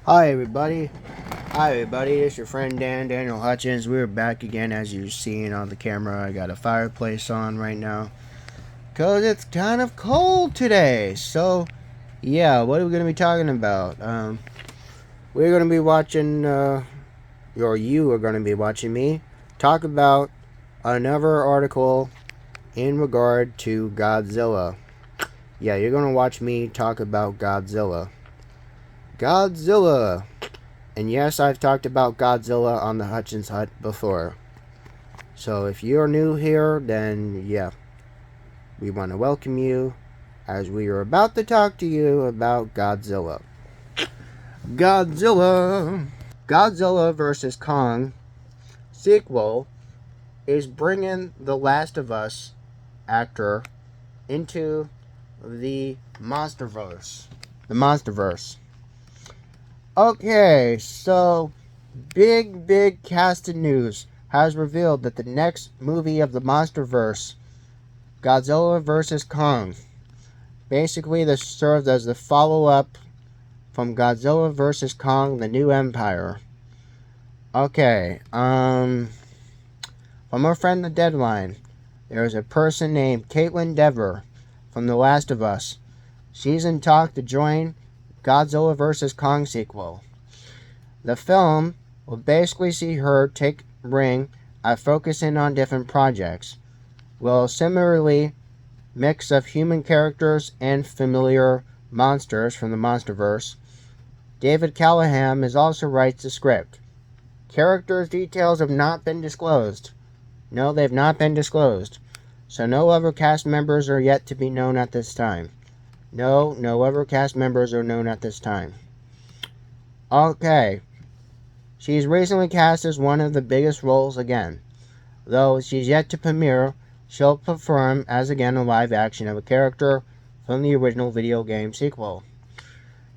Hi everybody. It's your friend Daniel Hutchins. We're back again, as you've seen on the camera. I got a fireplace on right now because it's kind of cold today. So, yeah, what are we going to be talking about? We're going to be watching, or you are going to be watching me talk about another article in regard to Godzilla. Yeah, you're going to watch me talk about Godzilla. Godzilla! And yes, I've talked about Godzilla on the Hutchins Hut before. So if you're new here, then yeah, we want to welcome you as we are about to talk to you about Godzilla. Godzilla! Godzilla vs. Kong sequel is bringing the Last of Us actor into the Monsterverse. The Monsterverse. Okay, so big casted news has revealed that the next movie of the Monsterverse, Godzilla vs. Kong, basically this serves as the follow-up from Godzilla vs. Kong: The New Empire. Okay, from our friend The Deadline, there's a person named Caitlin Dever from The Last of Us. She's in talk to join Godzilla vs. Kong sequel. The film will basically see her take ring at focusing on different projects. Will similarly mix of human characters and familiar monsters from the Monsterverse. David Callahan is also writes the script. Characters' details have not been disclosed. No, they've not been disclosed. So no other cast members are yet to be known at this time. No other cast members are known at this time. Okay. She's recently cast as one of the biggest roles again. Though she's yet to premiere, she'll perform as again a live action of a character from the original video game sequel.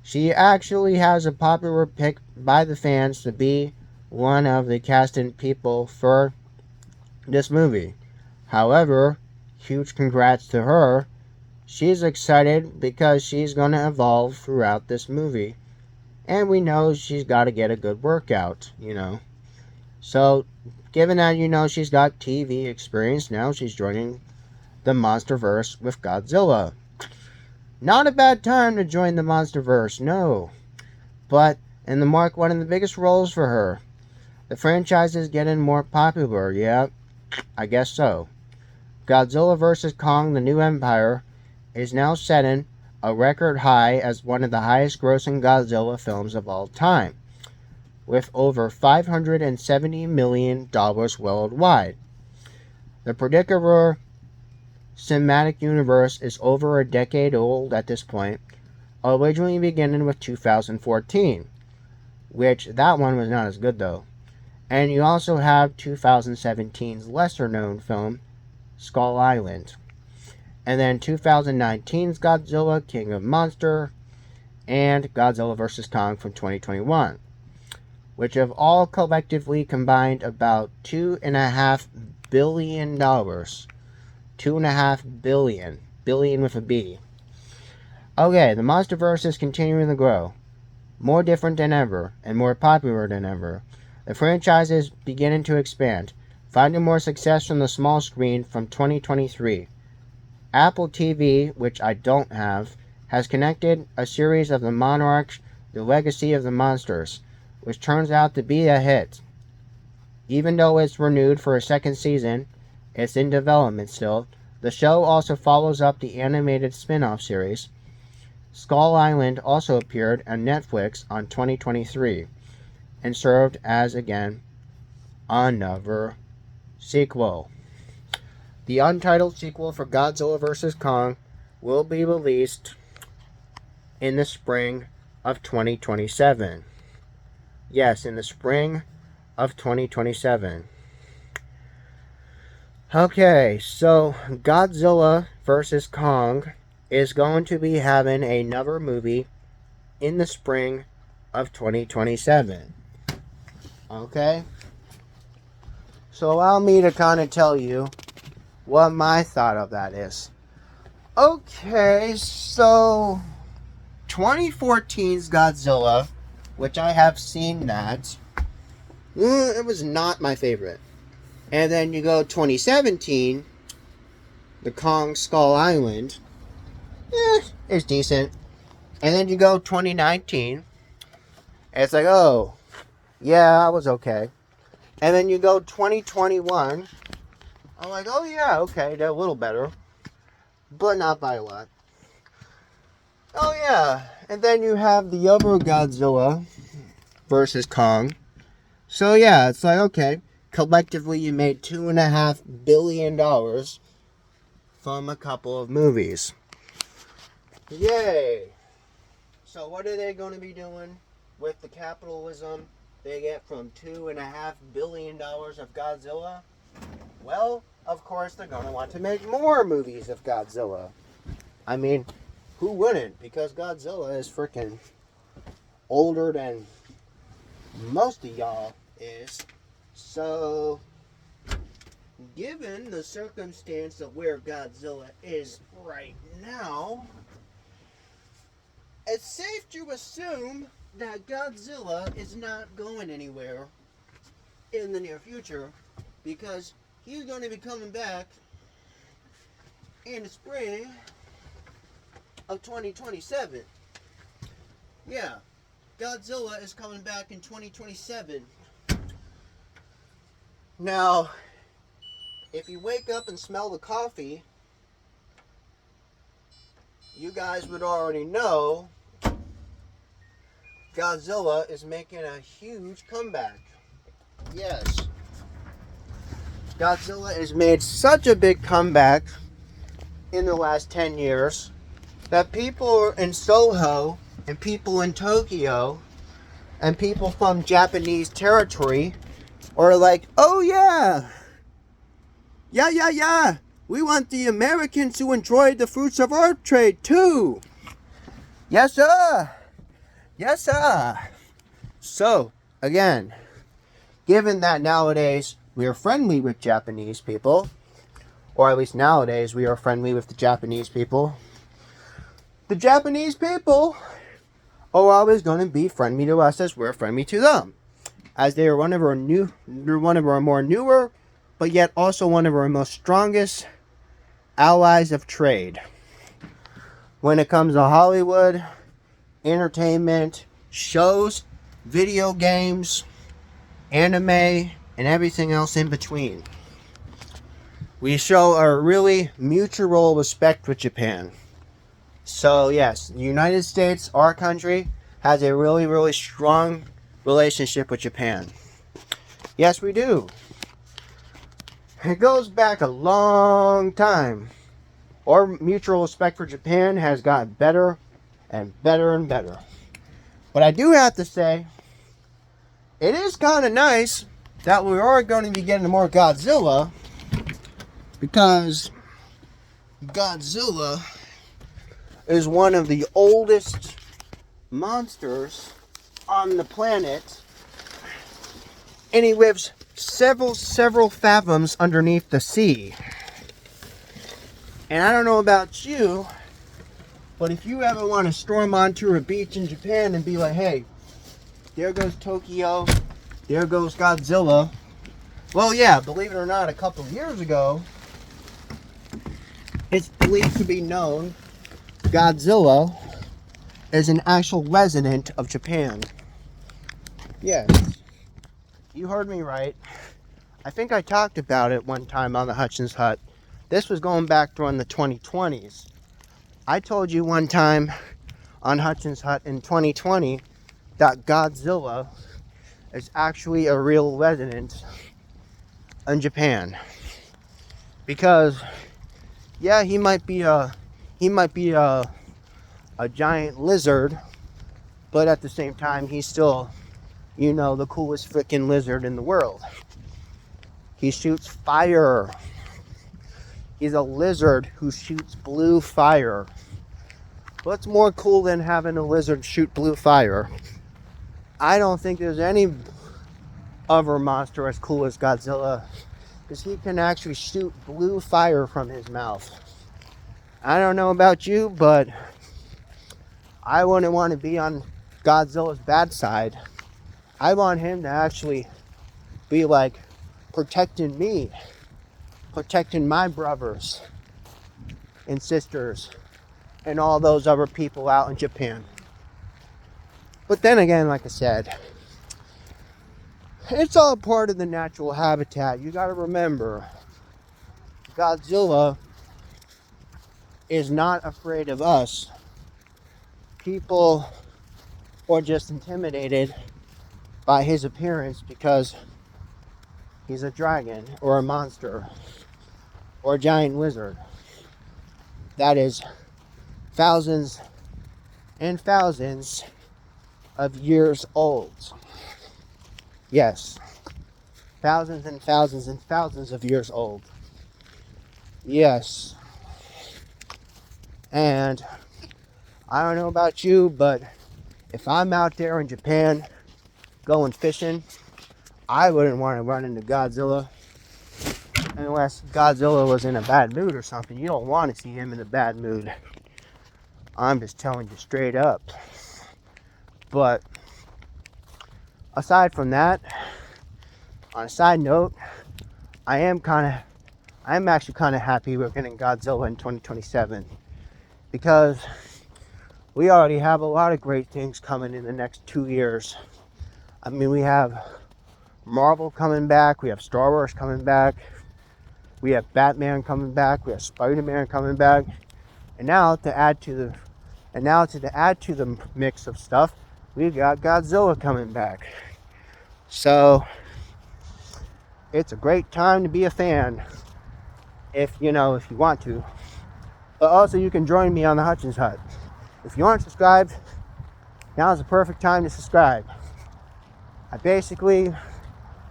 She actually has a popular pick by the fans to be one of the casting people for this movie. However, huge congrats to her. She's excited because she's going to evolve throughout this movie. And we know she's got to get a good workout, So, given that she's got TV experience, now she's joining the Monsterverse with Godzilla. Not a bad time to join the Monsterverse, no. But, in the mark, one of the biggest roles for her. The franchise is getting more popular, yeah, I guess so. Godzilla vs. Kong: The New Empire is now setting a record high as one of the highest grossing Godzilla films of all time, with over $570 million worldwide. The predictable cinematic universe is over a decade old at this point, originally beginning with 2014, which that one was not as good though. And you also have 2017's lesser known film, Skull Island. And then 2019's Godzilla King of Monsters and Godzilla vs. Kong from 2021, which have all collectively combined about $2.5 billion. $2.5 billion. Billion with a B. Okay, the Monsterverse is continuing to grow. More different than ever, and more popular than ever. The franchise is beginning to expand, finding more success on the small screen from 2023. Apple TV, which I don't have, has connected a series of The Monarch, The Legacy of the Monsters, which turns out to be a hit. Even though it's renewed for a second season, it's in development still. The show also follows up the animated spin-off series. Skull Island also appeared on Netflix on 2023 and served as, again, another sequel. The untitled sequel for Godzilla vs. Kong will be released in the spring of 2027. Yes, in the spring of 2027. Okay, so Godzilla vs. Kong is going to be having another movie in the spring of 2027. Okay? So allow me to kind of tell you what my thought of that is. Okay, so 2014's Godzilla which I have seen that. It was not my favorite. And then you go 2017, the Kong Skull Island. It's decent. And then you go 2019, it's like, oh, yeah, I was okay. And then you go 2021, I'm like, oh yeah, okay, they're a little better, but not by a lot. Oh yeah, and then you have the other Godzilla versus Kong. So yeah, it's like, okay, collectively you made $2.5 billion from a couple of movies. Yay! So what are they going to be doing with the capitalism they get from $2.5 billion of Godzilla? Well, of course they're going to want to make more movies of Godzilla. I mean, who wouldn't? Because Godzilla is freaking older than most of y'all is. So, given the circumstance of where Godzilla is right now, it's safe to assume that Godzilla is not going anywhere in the near future, because he's going to be coming back in the spring of 2027. Yeah, Godzilla is coming back in 2027. Now, if you wake up and smell the coffee, you guys would already know Godzilla is making a huge comeback. Yes. Godzilla has made such a big comeback in the last 10 years that people in Soho and people in Tokyo and people from Japanese territory are like, oh yeah, we want the Americans to enjoy the fruits of our trade too. Yes sir. Yes sir. So, again, given that nowadays we are friendly with Japanese people, or at least nowadays we are friendly with the Japanese people, the Japanese people are always going to be friendly to us as we're friendly to them, as they are one of our more newer, but yet also one of our most strongest allies of trade. When it comes to Hollywood, entertainment, shows, video games, anime, and everything else in between, we show a really mutual respect with Japan. So yes, the United States, our country, has a really, really strong relationship with Japan. Yes, we do. It goes back a long time. Our mutual respect for Japan has gotten better and better and better. But I do have to say, it is kind of nice that we are going to be getting more Godzilla, because Godzilla is one of the oldest monsters on the planet, and he lives several fathoms underneath the sea. And I don't know about you, but if you ever want to storm onto a beach in Japan and be like, hey, there goes Tokyo, there goes Godzilla. Well, yeah, believe it or not, a couple of years ago, it's believed to be known Godzilla is an actual resident of Japan. Yes, you heard me right. I think I talked about it one time on the Hutchins Hut. This was going back during the 2020s. I told you one time on Hutchins Hut in 2020 that Godzilla is actually a real resident in Japan. Because, yeah, he might be a giant lizard, but at the same time, he's still, the coolest freaking lizard in the world. He shoots fire. He's a lizard who shoots blue fire. What's more cool than having a lizard shoot blue fire? I don't think there's any other monster as cool as Godzilla, because he can actually shoot blue fire from his mouth. I don't know about you, but I wouldn't want to be on Godzilla's bad side. I want him to actually be like protecting me, protecting my brothers and sisters and all those other people out in Japan. But then again, like I said, it's all part of the natural habitat. You gotta remember, Godzilla is not afraid of us. People are just intimidated by his appearance because he's a dragon or a monster or a giant lizard that is thousands and thousands of years old. Yes, thousands and thousands and thousands of years old. Yes. And I don't know about you, but if I'm out there in Japan going fishing, I wouldn't want to run into Godzilla unless Godzilla was in a bad mood or something. You don't want to see him in a bad mood. I'm just telling you straight up. But aside from that, on a side note, I'm actually kind of happy we're getting Godzilla in 2027 because we already have a lot of great things coming in the next 2 years. I mean, we have Marvel coming back, we have Star Wars coming back, we have Batman coming back, we have Spider-Man coming back, and now to add to the mix of stuff, we've got Godzilla coming back. So it's a great time to be a fan if you want to. But also you can join me on the Hutchins Hut. If you aren't subscribed, now is the perfect time to subscribe. I basically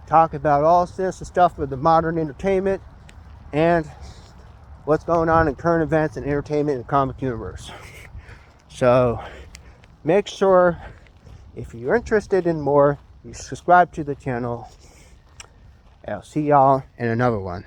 talk about all sorts of stuff with the modern entertainment and what's going on in current events and entertainment and comic universe. So make sure, if you're interested in more, you subscribe to the channel. I'll see y'all in another one.